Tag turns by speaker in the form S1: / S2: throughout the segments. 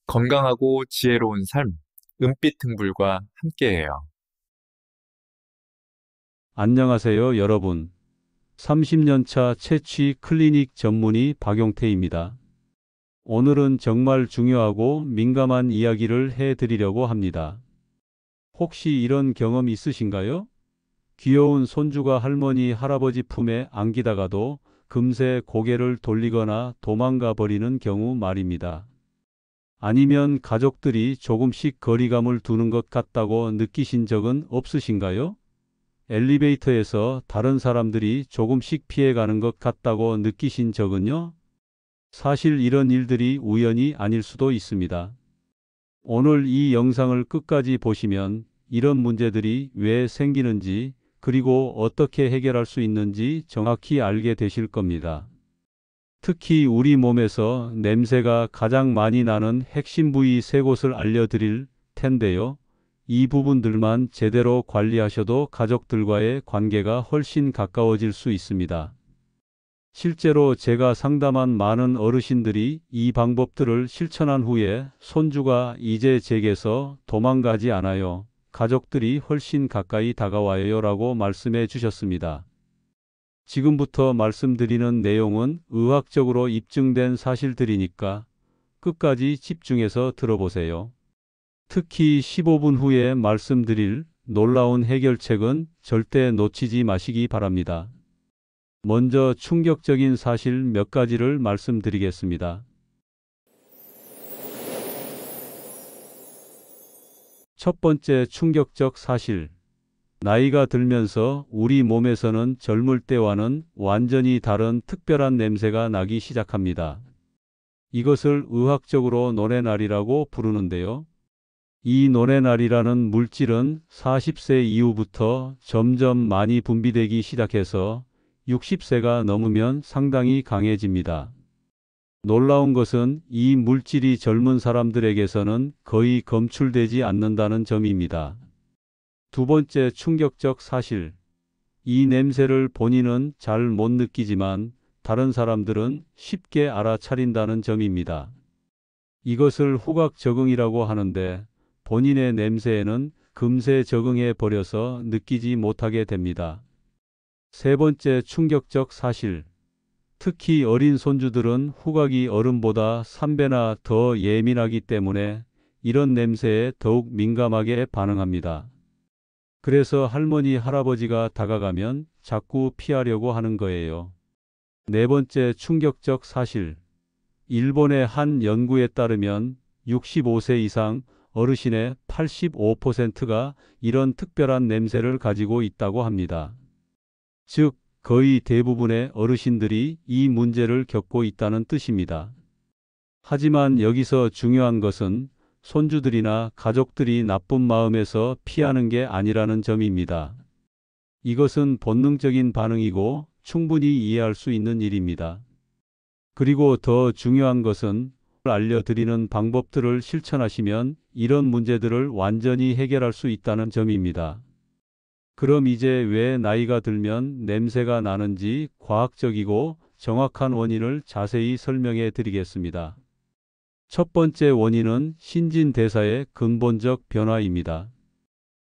S1: 건강하고 지혜로운 삶, 은빛 등불과 함께해요.
S2: 안녕하세요, 여러분. 30년차 채취 클리닉 전문의 박용태입니다. 오늘은 정말 중요하고 민감한 이야기를 해드리려고 합니다. 혹시 이런 경험 있으신가요? 귀여운 손주가 할머니, 할아버지 품에 안기다가도 금세 고개를 돌리거나 도망가 버리는 경우 말입니다. 아니면 가족들이 조금씩 거리감을 두는 것 같다고 느끼신 적은 없으신가요? 엘리베이터에서 다른 사람들이 조금씩 피해가는 것 같다고 느끼신 적은요? 사실 이런 일들이 우연이 아닐 수도 있습니다. 오늘 이 영상을 끝까지 보시면 이런 문제들이 왜 생기는지 그리고 어떻게 해결할 수 있는지 정확히 알게 되실 겁니다. 특히 우리 몸에서 냄새가 가장 많이 나는 핵심 부위 세 곳을 알려드릴 텐데요. 이 부분들만 제대로 관리하셔도 가족들과의 관계가 훨씬 가까워질 수 있습니다. 실제로 제가 상담한 많은 어르신들이 이 방법들을 실천한 후에 손주가 이제 제게서 도망가지 않아요. 가족들이 훨씬 가까이 다가와요 라고 말씀해 주셨습니다. 지금부터 말씀드리는 내용은 의학적으로 입증된 사실들이니까 끝까지 집중해서 들어보세요. 특히 15분 후에 말씀드릴 놀라운 해결책은 절대 놓치지 마시기 바랍니다. 먼저 충격적인 사실 몇 가지를 말씀드리겠습니다. 첫 번째 충격적 사실. 나이가 들면서 우리 몸에서는 젊을 때와는 완전히 다른 특별한 냄새가 나기 시작합니다. 이것을 의학적으로 노래날이라고 부르는데요. 이 노래날이라는 물질은 40세 이후부터 점점 많이 분비되기 시작해서 60세가 넘으면 상당히 강해집니다. 놀라운 것은 이 물질이 젊은 사람들에게서는 거의 검출되지 않는다는 점입니다. 두 번째 충격적 사실. 이 냄새를 본인은 잘 못 느끼지만 다른 사람들은 쉽게 알아차린다는 점입니다. 이것을 후각 적응이라고 하는데 본인의 냄새에는 금세 적응해 버려서 느끼지 못하게 됩니다. 세 번째 충격적 사실. 특히 어린 손주들은 후각이 어른보다 3배나 더 예민하기 때문에 이런 냄새에 더욱 민감하게 반응합니다. 그래서 할머니, 할아버지가 다가가면 자꾸 피하려고 하는 거예요. 네 번째 충격적 사실. 일본의 한 연구에 따르면 65세 이상 어르신의 85%가 이런 특별한 냄새를 가지고 있다고 합니다. 즉, 거의 대부분의 어르신들이 이 문제를 겪고 있다는 뜻입니다. 하지만 여기서 중요한 것은 손주들이나 가족들이 나쁜 마음에서 피하는 게 아니라는 점입니다. 이것은 본능적인 반응이고 충분히 이해할 수 있는 일입니다. 그리고 더 중요한 것은 알려드리는 방법들을 실천하시면 이런 문제들을 완전히 해결할 수 있다는 점입니다. 그럼 이제 왜 나이가 들면 냄새가 나는지 과학적이고 정확한 원인을 자세히 설명해 드리겠습니다. 첫 번째 원인은 신진대사의 근본적 변화입니다.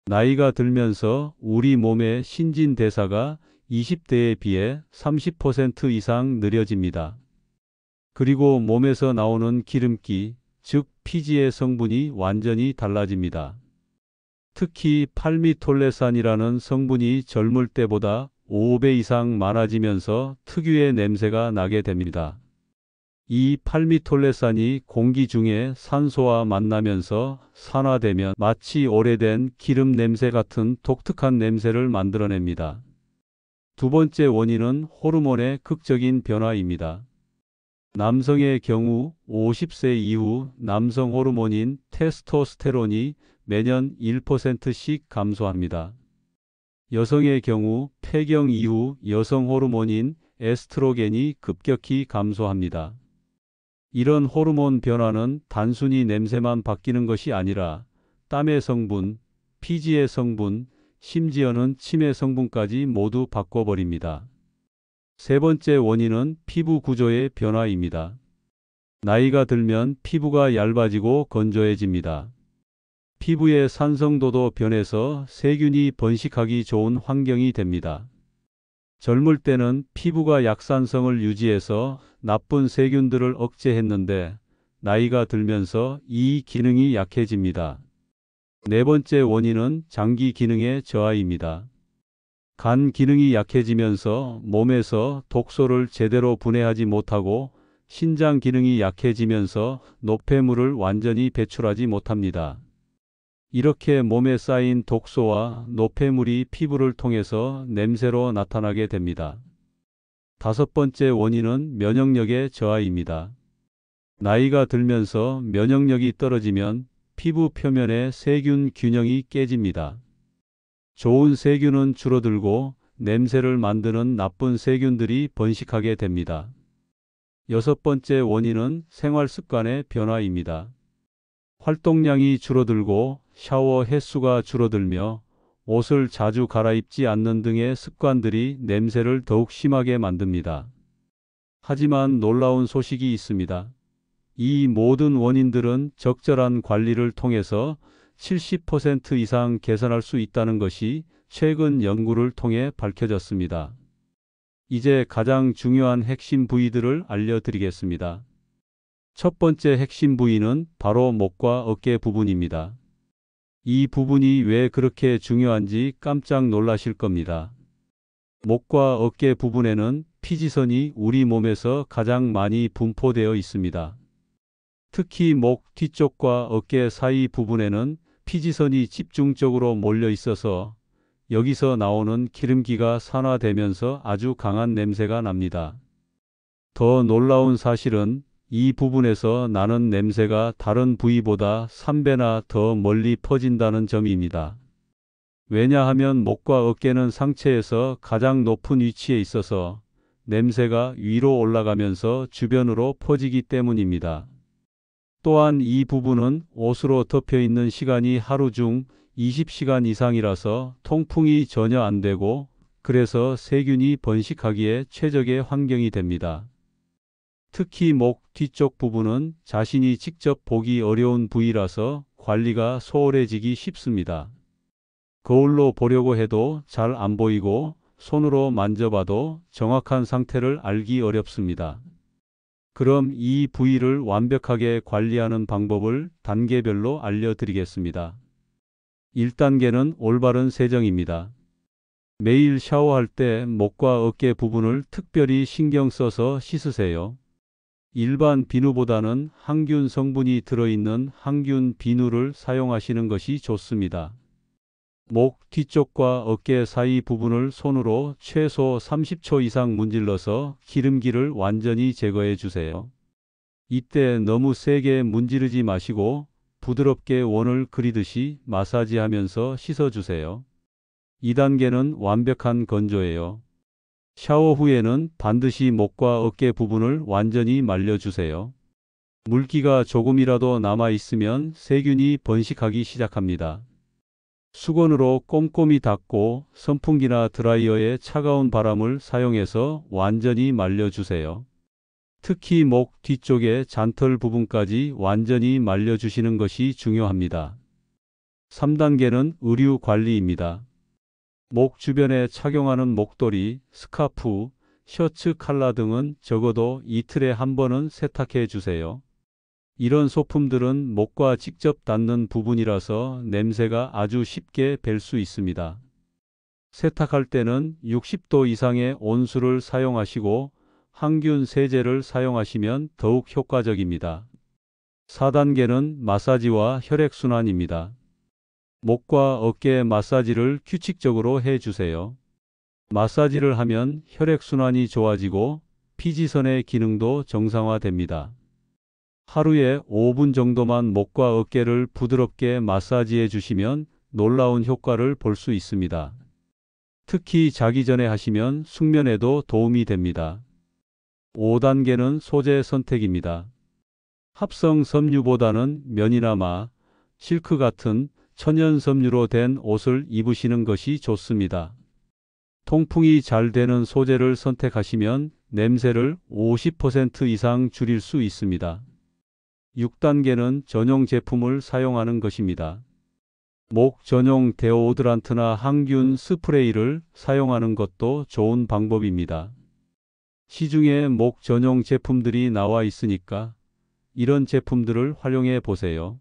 S2: 나이가 들면서 우리 몸의 신진대사가 20대에 비해 30% 이상 느려집니다. 그리고 몸에서 나오는 기름기, 즉 피지의 성분이 완전히 달라집니다. 특히 팔미톨레산이라는 성분이 젊을 때보다 5배 이상 많아지면서 특유의 냄새가 나게 됩니다. 이 팔미톨레산이 공기 중에 산소와 만나면서 산화되면 마치 오래된 기름 냄새 같은 독특한 냄새를 만들어냅니다. 두 번째 원인은 호르몬의 극적인 변화입니다. 남성의 경우 50세 이후 남성 호르몬인 테스토스테론이 매년 1%씩 감소합니다. 여성의 경우 폐경 이후 여성 호르몬인 에스트로겐이 급격히 감소합니다. 이런 호르몬 변화는 단순히 냄새만 바뀌는 것이 아니라 땀의 성분, 피지의 성분, 심지어는 침의 성분까지 모두 바꿔버립니다. 세 번째 원인은 피부 구조의 변화입니다. 나이가 들면 피부가 얇아지고 건조해집니다. 피부의 산성도도 변해서 세균이 번식하기 좋은 환경이 됩니다. 젊을 때는 피부가 약산성을 유지해서 나쁜 세균들을 억제했는데 나이가 들면서 이 기능이 약해집니다. 네 번째 원인은 장기 기능의 저하입니다. 간 기능이 약해지면서 몸에서 독소를 제대로 분해하지 못하고 신장 기능이 약해지면서 노폐물을 완전히 배출하지 못합니다. 이렇게 몸에 쌓인 독소와 노폐물이 피부를 통해서 냄새로 나타나게 됩니다. 다섯 번째 원인은 면역력의 저하입니다. 나이가 들면서 면역력이 떨어지면 피부 표면의 세균 균형이 깨집니다. 좋은 세균은 줄어들고 냄새를 만드는 나쁜 세균들이 번식하게 됩니다. 여섯 번째 원인은 생활 습관의 변화입니다. 활동량이 줄어들고 샤워 횟수가 줄어들며 옷을 자주 갈아입지 않는 등의 습관들이 냄새를 더욱 심하게 만듭니다. 하지만 놀라운 소식이 있습니다. 이 모든 원인들은 적절한 관리를 통해서 70% 이상 개선할 수 있다는 것이 최근 연구를 통해 밝혀졌습니다. 이제 가장 중요한 핵심 부위들을 알려드리겠습니다. 첫 번째 핵심 부위는 바로 목과 어깨 부분입니다. 이 부분이 왜 그렇게 중요한지 깜짝 놀라실 겁니다. 목과 어깨 부분에는 피지선이 우리 몸에서 가장 많이 분포되어 있습니다. 특히 목 뒤쪽과 어깨 사이 부분에는 피지선이 집중적으로 몰려 있어서 여기서 나오는 기름기가 산화되면서 아주 강한 냄새가 납니다. 더 놀라운 사실은 이 부분에서 나는 냄새가 다른 부위보다 3배나 더 멀리 퍼진다는 점입니다. 왜냐하면 목과 어깨는 상체에서 가장 높은 위치에 있어서 냄새가 위로 올라가면서 주변으로 퍼지기 때문입니다. 또한 이 부분은 옷으로 덮여 있는 시간이 하루 중 20시간 이상이라서 통풍이 전혀 안 되고 그래서 세균이 번식하기에 최적의 환경이 됩니다. 특히 목 뒤쪽 부분은 자신이 직접 보기 어려운 부위라서 관리가 소홀해지기 쉽습니다. 거울로 보려고 해도 잘 안 보이고 손으로 만져봐도 정확한 상태를 알기 어렵습니다. 그럼 이 부위를 완벽하게 관리하는 방법을 단계별로 알려드리겠습니다. 1단계는 올바른 세정입니다. 매일 샤워할 때 목과 어깨 부분을 특별히 신경 써서 씻으세요. 일반 비누보다는 항균 성분이 들어있는 항균 비누를 사용하시는 것이 좋습니다. 목 뒤쪽과 어깨 사이 부분을 손으로 최소 30초 이상 문질러서 기름기를 완전히 제거해 주세요. 이때 너무 세게 문지르지 마시고 부드럽게 원을 그리듯이 마사지하면서 씻어주세요. 2단계는 완벽한 건조예요. 샤워 후에는 반드시 목과 어깨 부분을 완전히 말려주세요. 물기가 조금이라도 남아있으면 세균이 번식하기 시작합니다. 수건으로 꼼꼼히 닦고 선풍기나 드라이어에 차가운 바람을 사용해서 완전히 말려주세요. 특히 목 뒤쪽의 잔털 부분까지 완전히 말려주시는 것이 중요합니다. 3단계는 의류 관리입니다. 목 주변에 착용하는 목도리, 스카프, 셔츠 칼라 등은 적어도 이틀에 한 번은 세탁해 주세요. 이런 소품들은 목과 직접 닿는 부분이라서 냄새가 아주 쉽게 벨 수 있습니다. 세탁할 때는 60도 이상의 온수를 사용하시고 항균 세제를 사용하시면 더욱 효과적입니다. 4단계는 마사지와 혈액순환입니다. 목과 어깨 마사지를 규칙적으로 해주세요. 마사지를 하면 혈액순환이 좋아지고 피지선의 기능도 정상화됩니다. 하루에 5분 정도만 목과 어깨를 부드럽게 마사지해 주시면 놀라운 효과를 볼 수 있습니다. 특히 자기 전에 하시면 숙면에도 도움이 됩니다. 5단계는 소재 선택입니다. 합성 섬유보다는 면이나 마, 실크 같은 천연 섬유로 된 옷을 입으시는 것이 좋습니다. 통풍이 잘 되는 소재를 선택하시면 냄새를 50% 이상 줄일 수 있습니다. 6단계는 전용 제품을 사용하는 것입니다. 목 전용 데오드란트나 항균 스프레이를 사용하는 것도 좋은 방법입니다. 시중에 목 전용 제품들이 나와 있으니까 이런 제품들을 활용해 보세요.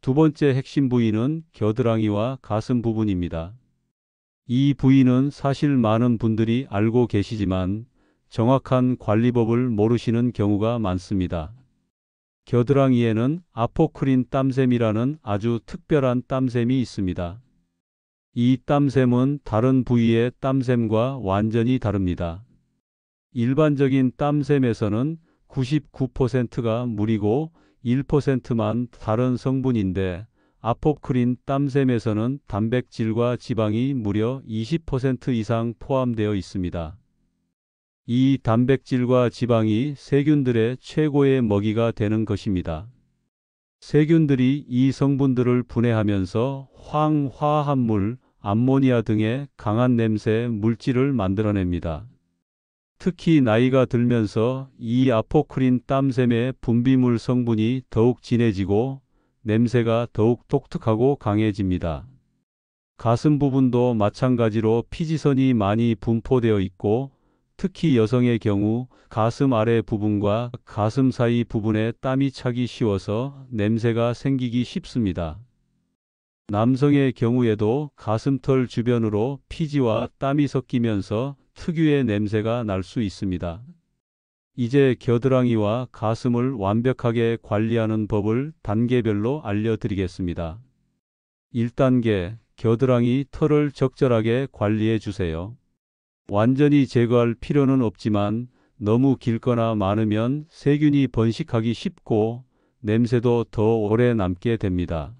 S2: 두 번째 핵심 부위는 겨드랑이와 가슴 부분입니다. 이 부위는 사실 많은 분들이 알고 계시지만 정확한 관리법을 모르시는 경우가 많습니다. 겨드랑이에는 아포크린 땀샘이라는 아주 특별한 땀샘이 있습니다. 이 땀샘은 다른 부위의 땀샘과 완전히 다릅니다. 일반적인 땀샘에서는 99%가 물이고 1%만 다른 성분인데 아포크린 땀샘에서는 단백질과 지방이 무려 20% 이상 포함되어 있습니다. 이 단백질과 지방이 세균들의 최고의 먹이가 되는 것입니다. 세균들이 이 성분들을 분해하면서 황화합물, 암모니아 등의 강한 냄새 물질을 만들어냅니다. 특히 나이가 들면서 이 아포크린 땀샘의 분비물 성분이 더욱 진해지고 냄새가 더욱 독특하고 강해집니다. 가슴 부분도 마찬가지로 피지선이 많이 분포되어 있고 특히 여성의 경우 가슴 아래 부분과 가슴 사이 부분에 땀이 차기 쉬워서 냄새가 생기기 쉽습니다. 남성의 경우에도 가슴털 주변으로 피지와 땀이 섞이면서 특유의 냄새가 날 수 있습니다. 이제 겨드랑이와 가슴을 완벽하게 관리하는 법을 단계별로 알려드리겠습니다. 1단계, 겨드랑이 털을 적절하게 관리해 주세요. 완전히 제거할 필요는 없지만 너무 길거나 많으면 세균이 번식하기 쉽고 냄새도 더 오래 남게 됩니다.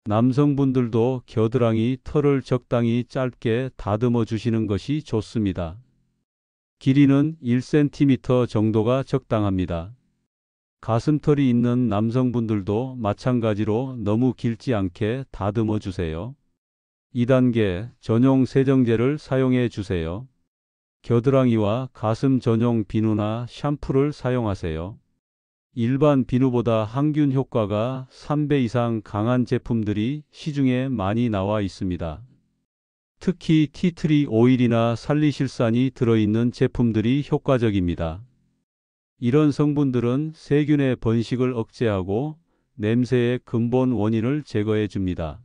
S2: 남성분들도 겨드랑이 털을 적당히 짧게 다듬어 주시는 것이 좋습니다. 길이는 1cm 정도가 적당합니다. 가슴털이 있는 남성분들도 마찬가지로 너무 길지 않게 다듬어 주세요. 2단계, 전용 세정제를 사용해 주세요. 겨드랑이와 가슴 전용 비누나 샴푸를 사용하세요. 일반 비누보다 항균 효과가 3배 이상 강한 제품들이 시중에 많이 나와 있습니다. 특히 티트리 오일이나 살리실산이 들어있는 제품들이 효과적입니다. 이런 성분들은 세균의 번식을 억제하고 냄새의 근본 원인을 제거해 줍니다.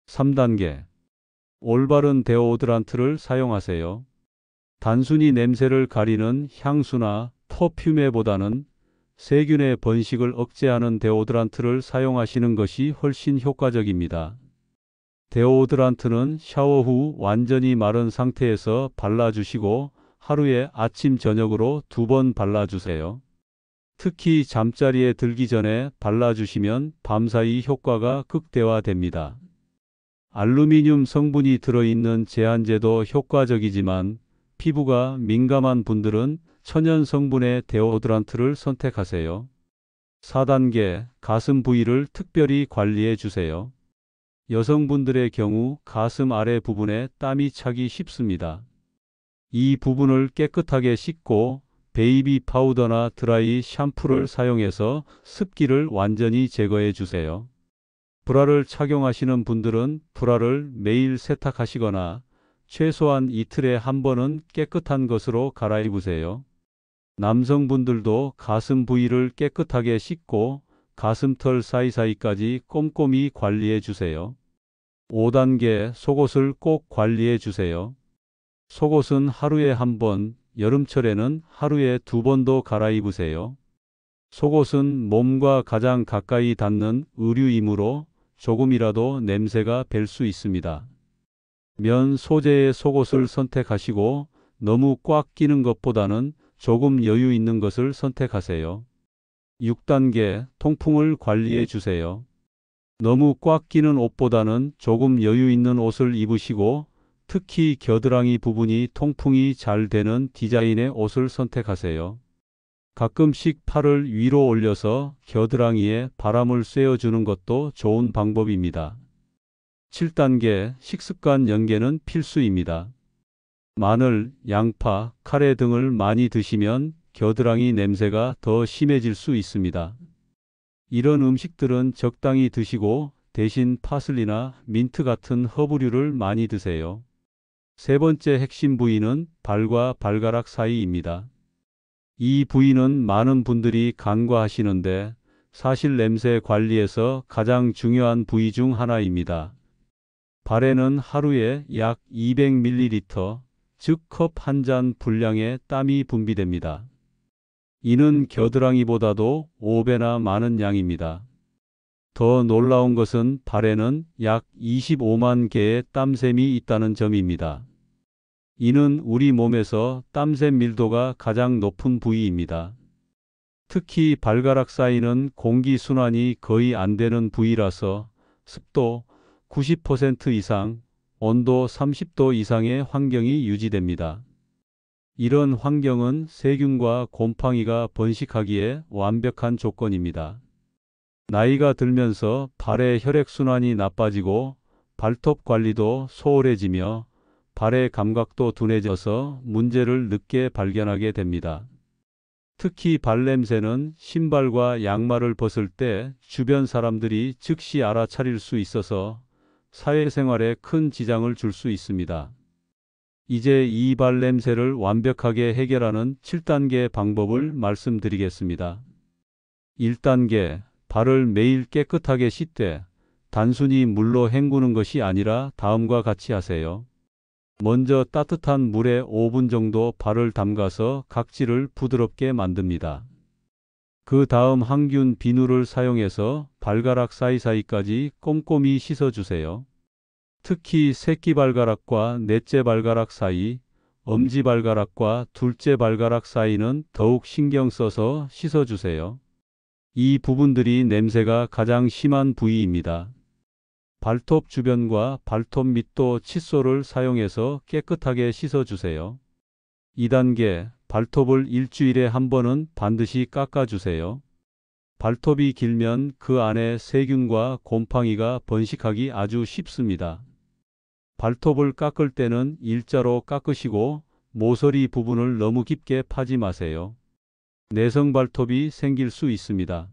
S2: 3단계, 올바른 데오드란트를 사용하세요. 단순히 냄새를 가리는 향수나 퍼퓸에보다는 세균의 번식을 억제하는 데오드란트를 사용하시는 것이 훨씬 효과적입니다. 데오드란트는 샤워 후 완전히 마른 상태에서 발라주시고 하루에 아침 저녁으로 2번 발라주세요. 특히 잠자리에 들기 전에 발라주시면 밤사이 효과가 극대화됩니다. 알루미늄 성분이 들어있는 제한제도 효과적이지만 피부가 민감한 분들은 천연 성분의 데오드란트를 선택하세요. 4단계, 가슴 부위를 특별히 관리해 주세요. 여성분들의 경우 가슴 아래 부분에 땀이 차기 쉽습니다. 이 부분을 깨끗하게 씻고 베이비 파우더나 드라이 샴푸를 사용해서 습기를 완전히 제거해 주세요. 브라를 착용하시는 분들은 브라를 매일 세탁하시거나 최소한 이틀에 한 번은 깨끗한 것으로 갈아입으세요. 남성분들도 가슴 부위를 깨끗하게 씻고 가슴털 사이사이까지 꼼꼼히 관리해 주세요. 5단계, 속옷을 꼭 관리해 주세요. 속옷은 하루에 한 번, 여름철에는 하루에 2번도 갈아입으세요. 속옷은 몸과 가장 가까이 닿는 의류이므로 조금이라도 냄새가 벨 수 있습니다. 면 소재의 속옷을 선택하시고 너무 꽉 끼는 것보다는 조금 여유 있는 것을 선택하세요. 6단계, 통풍을 관리해 주세요. 너무 꽉 끼는 옷보다는 조금 여유 있는 옷을 입으시고 특히 겨드랑이 부분이 통풍이 잘 되는 디자인의 옷을 선택하세요. 가끔씩 팔을 위로 올려서 겨드랑이에 바람을 쐬어주는 것도 좋은 방법입니다. 7단계, 식습관 연계는 필수입니다. 마늘, 양파, 카레 등을 많이 드시면 겨드랑이 냄새가 더 심해질 수 있습니다. 이런 음식들은 적당히 드시고 대신 파슬리나 민트 같은 허브류를 많이 드세요. 세 번째 핵심 부위는 발과 발가락 사이입니다. 이 부위는 많은 분들이 간과하시는데 사실 냄새 관리에서 가장 중요한 부위 중 하나입니다. 발에는 하루에 약 200ml, 즉 컵 한 잔 분량의 땀이 분비됩니다. 이는 겨드랑이보다도 5배나 많은 양입니다. 더 놀라운 것은 발에는 약 25만 개의 땀샘이 있다는 점입니다. 이는 우리 몸에서 땀샘 밀도가 가장 높은 부위입니다. 특히 발가락 사이는 공기순환이 거의 안 되는 부위라서 습도 90% 이상, 온도 30도 이상의 환경이 유지됩니다. 이런 환경은 세균과 곰팡이가 번식하기에 완벽한 조건입니다. 나이가 들면서 발의 혈액순환이 나빠지고 발톱 관리도 소홀해지며 발의 감각도 둔해져서 문제를 늦게 발견하게 됩니다. 특히 발냄새는 신발과 양말을 벗을 때 주변 사람들이 즉시 알아차릴 수 있어서 사회생활에 큰 지장을 줄 수 있습니다. 이제 이 발냄새를 완벽하게 해결하는 7단계 방법을 말씀드리겠습니다. 1단계, 발을 매일 깨끗하게 씻되 단순히 물로 헹구는 것이 아니라 다음과 같이 하세요. 먼저 따뜻한 물에 5분 정도 발을 담가서 각질을 부드럽게 만듭니다. 그 다음 항균 비누를 사용해서 발가락 사이사이까지 꼼꼼히 씻어주세요. 특히 새끼발가락과 넷째 발가락 사이, 엄지발가락과 둘째 발가락 사이는 더욱 신경 써서 씻어주세요. 이 부분들이 냄새가 가장 심한 부위입니다. 발톱 주변과 발톱 밑도 칫솔을 사용해서 깨끗하게 씻어주세요. 2단계, 발톱을 일주일에 한 번은 반드시 깎아주세요. 발톱이 길면 그 안에 세균과 곰팡이가 번식하기 아주 쉽습니다. 발톱을 깎을 때는 일자로 깎으시고 모서리 부분을 너무 깊게 파지 마세요. 내성 발톱이 생길 수 있습니다.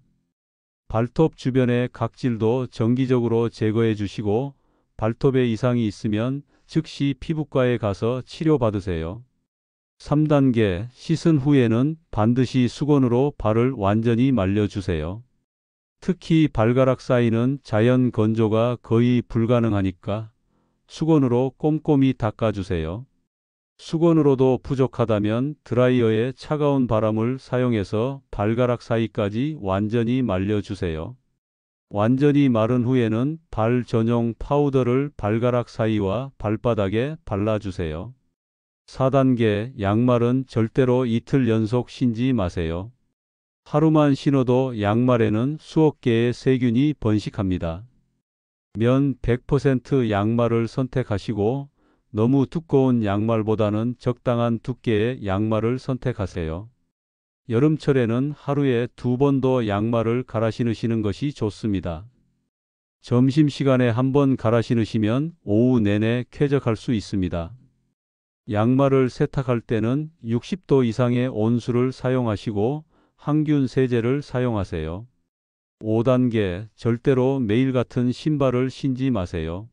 S2: 발톱 주변의 각질도 정기적으로 제거해 주시고 발톱에 이상이 있으면 즉시 피부과에 가서 치료받으세요. 3단계, 씻은 후에는 반드시 수건으로 발을 완전히 말려주세요. 특히 발가락 사이는 자연 건조가 거의 불가능하니까 수건으로 꼼꼼히 닦아주세요. 수건으로도 부족하다면 드라이어에 차가운 바람을 사용해서 발가락 사이까지 완전히 말려주세요. 완전히 마른 후에는 발 전용 파우더를 발가락 사이와 발바닥에 발라주세요. 4단계, 양말은 절대로 이틀 연속 신지 마세요. 하루만 신어도 양말에는 수억 개의 세균이 번식합니다. 면 100% 양말을 선택하시고 너무 두꺼운 양말보다는 적당한 두께의 양말을 선택하세요. 여름철에는 하루에 2번도 양말을 갈아 신으시는 것이 좋습니다. 점심시간에 한 번 갈아 신으시면 오후 내내 쾌적할 수 있습니다. 양말을 세탁할 때는 60도 이상의 온수를 사용하시고 항균 세제를 사용하세요. 5단계, 절대로 매일 같은 신발을 신지 마세요.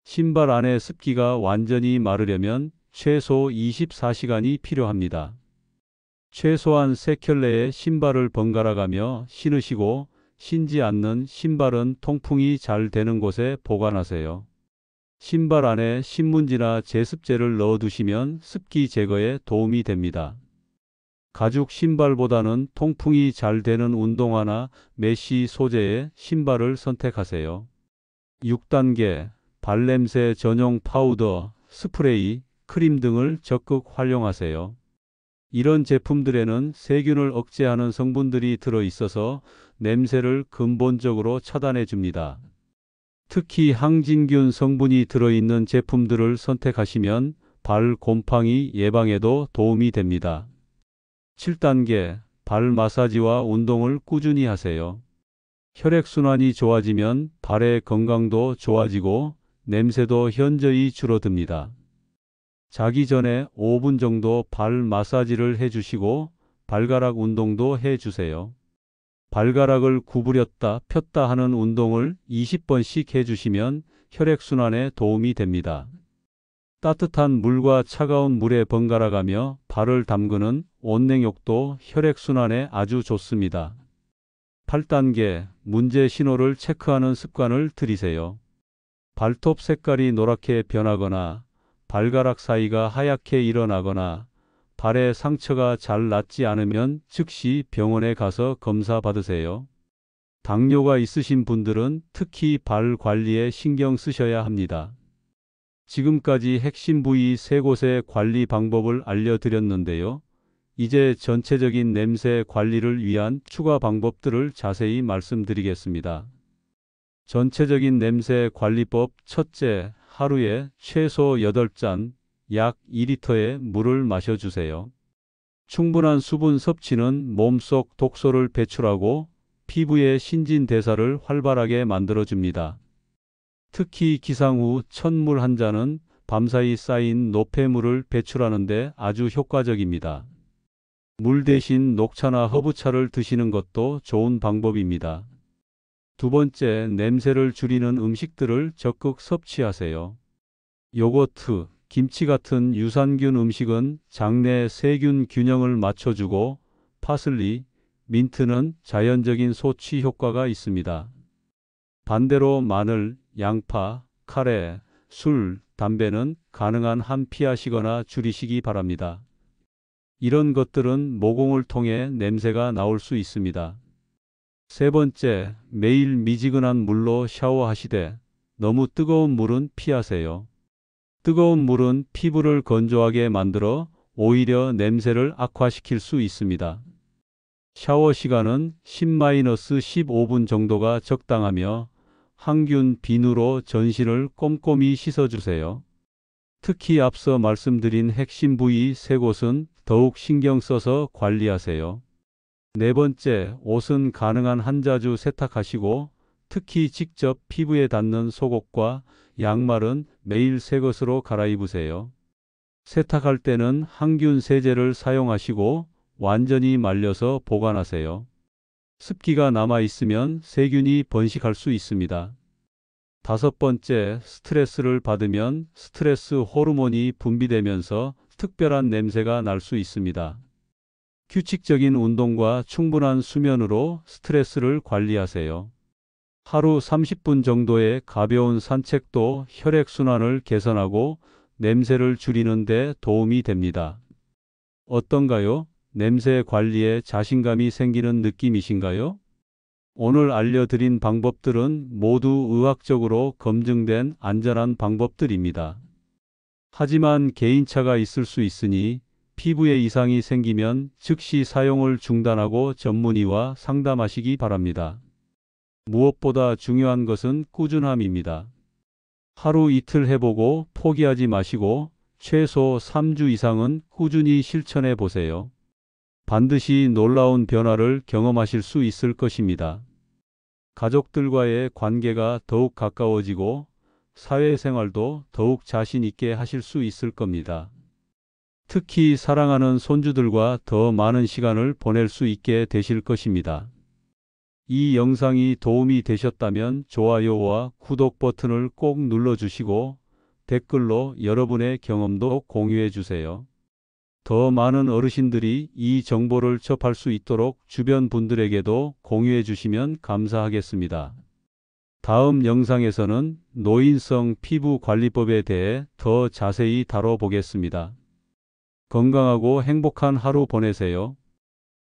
S2: 신발 안의 습기가 완전히 마르려면 최소 24시간이 필요합니다. 최소한 3켤레의 신발을 번갈아 가며 신으시고 신지 않는 신발은 통풍이 잘 되는 곳에 보관하세요. 신발 안에 신문지나 제습제를 넣어두시면 습기 제거에 도움이 됩니다. 가죽 신발보다는 통풍이 잘 되는 운동화나 메쉬 소재의 신발을 선택하세요. 6단계, 발냄새 전용 파우더, 스프레이, 크림 등을 적극 활용하세요. 이런 제품들에는 세균을 억제하는 성분들이 들어있어서 냄새를 근본적으로 차단해 줍니다. 특히 항진균 성분이 들어있는 제품들을 선택하시면 발 곰팡이 예방에도 도움이 됩니다. 7단계, 발 마사지와 운동을 꾸준히 하세요. 혈액순환이 좋아지면 발의 건강도 좋아지고 냄새도 현저히 줄어듭니다. 자기 전에 5분 정도 발 마사지를 해주시고 발가락 운동도 해주세요. 발가락을 구부렸다 폈다 하는 운동을 20번씩 해주시면 혈액순환에 도움이 됩니다. 따뜻한 물과 차가운 물에 번갈아가며 발을 담그는 온냉욕도 혈액순환에 아주 좋습니다. 8단계 문제 신호를 체크하는 습관을 들이세요. 발톱 색깔이 노랗게 변하거나 발가락 사이가 하얗게 일어나거나 발에 상처가 잘 낫지 않으면 즉시 병원에 가서 검사 받으세요. 당뇨가 있으신 분들은 특히 발 관리에 신경 쓰셔야 합니다. 지금까지 핵심 부위 3곳의 관리 방법을 알려드렸는데요. 이제 전체적인 냄새 관리를 위한 추가 방법들을 자세히 말씀드리겠습니다. 전체적인 냄새 관리법 첫째, 하루에 최소 8잔, 약 2리터의 물을 마셔주세요. 충분한 수분 섭취는 몸속 독소를 배출하고 피부의 신진대사를 활발하게 만들어줍니다. 특히 기상 후 첫 물 한 잔은 밤사이 쌓인 노폐물을 배출하는 데 아주 효과적입니다. 물 대신 녹차나 허브차를 드시는 것도 좋은 방법입니다. 두 번째, 냄새를 줄이는 음식들을 적극 섭취하세요. 요거트, 김치 같은 유산균 음식은 장내 세균 균형을 맞춰주고 파슬리, 민트는 자연적인 소취 효과가 있습니다. 반대로 마늘, 양파, 카레, 술, 담배는 가능한 한 피하시거나 줄이시기 바랍니다. 이런 것들은 모공을 통해 냄새가 나올 수 있습니다. 세 번째, 매일 미지근한 물로 샤워하시되 너무 뜨거운 물은 피하세요. 뜨거운 물은 피부를 건조하게 만들어 오히려 냄새를 악화시킬 수 있습니다. 샤워 시간은 10-15분 정도가 적당하며 항균 비누로 전신을 꼼꼼히 씻어주세요. 특히 앞서 말씀드린 핵심 부위 3곳은 더욱 신경 써서 관리하세요. 네 번째, 옷은 가능한 한 자주 세탁하시고 특히 직접 피부에 닿는 속옷과 양말은 매일 새 것으로 갈아입으세요. 세탁할 때는 항균 세제를 사용하시고 완전히 말려서 보관하세요. 습기가 남아 있으면 세균이 번식할 수 있습니다. 다섯 번째, 스트레스를 받으면 스트레스 호르몬이 분비되면서 특별한 냄새가 날 수 있습니다. 규칙적인 운동과 충분한 수면으로 스트레스를 관리하세요. 하루 30분 정도의 가벼운 산책도 혈액순환을 개선하고 냄새를 줄이는 데 도움이 됩니다. 어떤가요? 냄새 관리에 자신감이 생기는 느낌이신가요? 오늘 알려드린 방법들은 모두 의학적으로 검증된 안전한 방법들입니다. 하지만 개인차가 있을 수 있으니 피부에 이상이 생기면 즉시 사용을 중단하고 전문의와 상담하시기 바랍니다. 무엇보다 중요한 것은 꾸준함입니다. 하루 이틀 해보고 포기하지 마시고 최소 3주 이상은 꾸준히 실천해 보세요. 반드시 놀라운 변화를 경험하실 수 있을 것입니다. 가족들과의 관계가 더욱 가까워지고 사회생활도 더욱 자신 있게 하실 수 있을 겁니다. 특히 사랑하는 손주들과 더 많은 시간을 보낼 수 있게 되실 것입니다. 이 영상이 도움이 되셨다면 좋아요와 구독 버튼을 꼭 눌러주시고 댓글로 여러분의 경험도 공유해 주세요. 더 많은 어르신들이 이 정보를 접할 수 있도록 주변 분들에게도 공유해 주시면 감사하겠습니다. 다음 영상에서는 노인성 피부 관리법에 대해 더 자세히 다뤄보겠습니다. 건강하고 행복한 하루 보내세요.